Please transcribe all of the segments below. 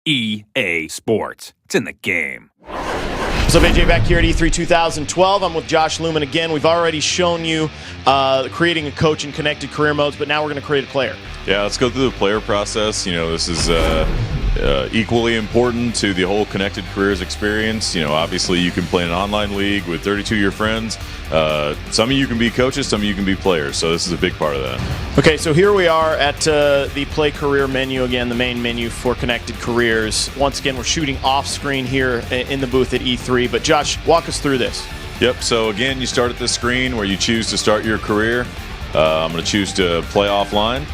EA Sports. It's in the game. So AJ back here at E3 2012. I'm with Josh Lumen again. We've already shown you creating a coach in connected career modes, but now we're going to create a player. Yeah, let's go through the player process. This is equally important to the whole connected careers experience. Obviously you can play in an online league with 32 of your friends. Some of you can be coaches, some of you can be players. So this is a big part of that. Okay, so here we are at the Play Career menu again, the main menu for connected careers. Once again, we're shooting off screen here in the booth at E3. But Josh, walk us through this. Yep, so again, you start at this screen where you choose to start your career. I'm going to choose to play offline.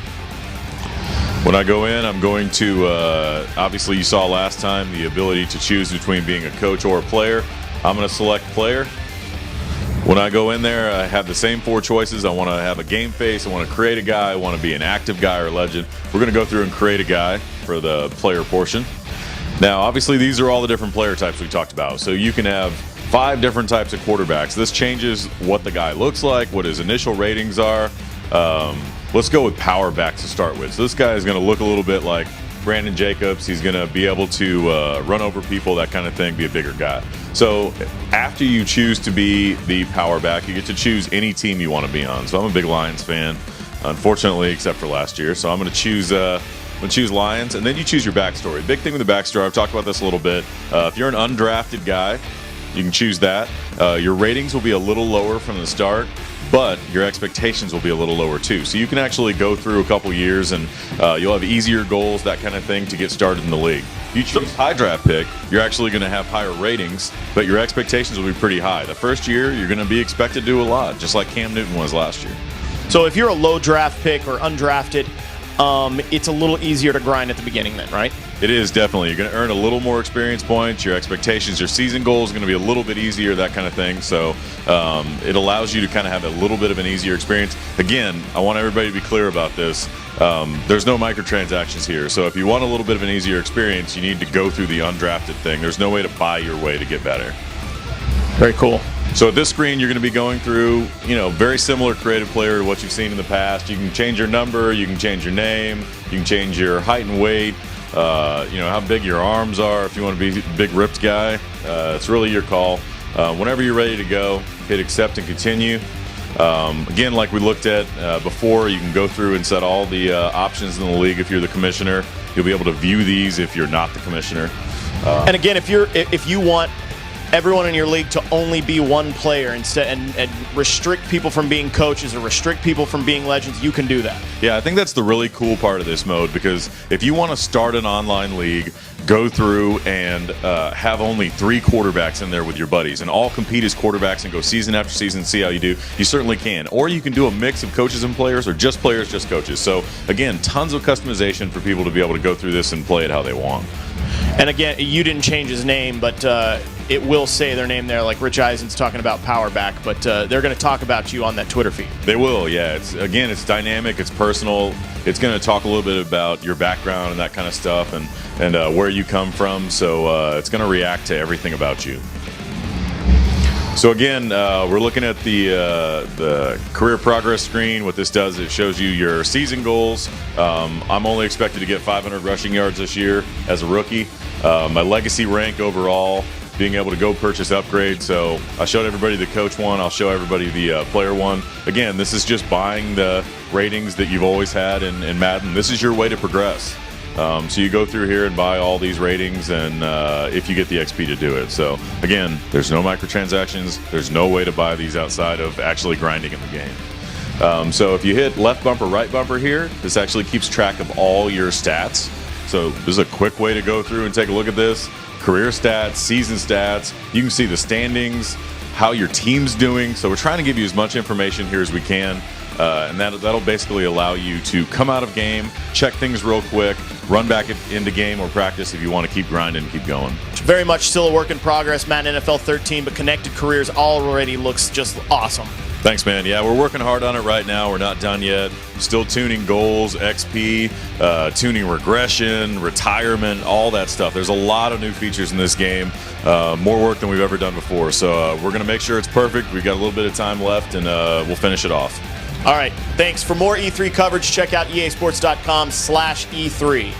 When I go in, I'm going to, obviously you saw last time the ability to choose between being a coach or a player. I'm going to select player. When I go in there, I have the same four choices. I want to have a game face, I want to create a guy, I want to be an active guy or a legend. We're going to go through and create a guy for the player portion. Now, obviously these are all the different player types we talked about. So you can have 5 different types of quarterbacks. This changes what the guy looks like, what his initial ratings are. Let's go with power back to start with. So this guy is going to look a little bit like Brandon Jacobs. He's going to be able to run over people, that kind of thing, be a bigger guy. So after you choose to be the power back, you get to choose any team you want to be on. So I'm a big Lions fan, unfortunately, except for last year. So I'm going to choose Lions, and then you choose your backstory. Big thing with the backstory, I've talked about this a little bit. If you're an undrafted guy, you can choose that. Your ratings will be a little lower from the start, but your expectations will be a little lower too. So you can actually go through a couple years and you'll have easier goals, that kind of thing, to get started in the league. If you choose high draft pick, you're actually going to have higher ratings, but your expectations will be pretty high. The first year, you're going to be expected to do a lot, just like Cam Newton was last year. So if you're a low draft pick or undrafted, it's a little easier to grind at the beginning then, right? It is, definitely. You're going to earn a little more experience points. Your expectations, your season goals are going to be a little bit easier, that kind of thing. So it allows you to kind of have a little bit of an easier experience. Again, I want everybody to be clear about this. There's no microtransactions here. So if you want a little bit of an easier experience, you need to go through the undrafted thing. There's no way to buy your way to get better. Very cool. So at this screen, you're going to be going through, very similar creative player to what you've seen in the past. You can change your number, you can change your name, you can change your height and weight, how big your arms are. If you want to be a big ripped guy, it's really your call. Whenever you're ready to go, hit accept and continue. Again, like we looked at before, you can go through and set all the options in the league. If you're the commissioner, you'll be able to view these if you're not the commissioner. And again, if you want everyone in your league to only be one player instead and restrict people from being coaches or restrict people from being legends, you can do that. Yeah, I think that's the really cool part of this mode, because if you want to start an online league, go through and have only 3 quarterbacks in there with your buddies and all compete as quarterbacks and go season after season, see how you do, you certainly can. Or you can do a mix of coaches and players, or just players, just coaches. So again, tons of customization for people to be able to go through this and play it how they want. And again, you didn't change his name, but it will say their name there, like Rich Eisen's talking about power back, but they're going to talk about you on that Twitter feed. They will, yeah. It's dynamic, it's personal. It's going to talk a little bit about your background and that kind of stuff, and where you come from. So it's going to react to everything about you. So again, we're looking at the career progress screen. What this does, it shows you your season goals. I'm only expected to get 500 rushing yards this year as a rookie. My legacy rank overall, being able to go purchase upgrades. So I showed everybody the coach one. I'll show everybody the player one. Again, this is just buying the ratings that you've always had in Madden. This is your way to progress. So you go through here and buy all these ratings, and if you get the XP to do it. So again, there's no microtransactions. There's no way to buy these outside of actually grinding in the game. So if you hit left bumper, right bumper here, this actually keeps track of all your stats. So this is a quick way to go through and take a look at this. Career stats, season stats. You can see the standings, how your team's doing. So we're trying to give you as much information here as we can. And that'll basically allow you to come out of game, check things real quick, run back into game or practice if you want to keep grinding and keep going. Very much still a work in progress, Madden NFL 13, but Connected Careers already looks just awesome. Thanks, man. Yeah, we're working hard on it right now. We're not done yet. Still tuning goals, XP, tuning regression, retirement, all that stuff. There's a lot of new features in this game. More work than we've ever done before. So we're going to make sure it's perfect. We've got a little bit of time left, and we'll finish it off. All right. Thanks. For more E3 coverage, check out easports.com/E3.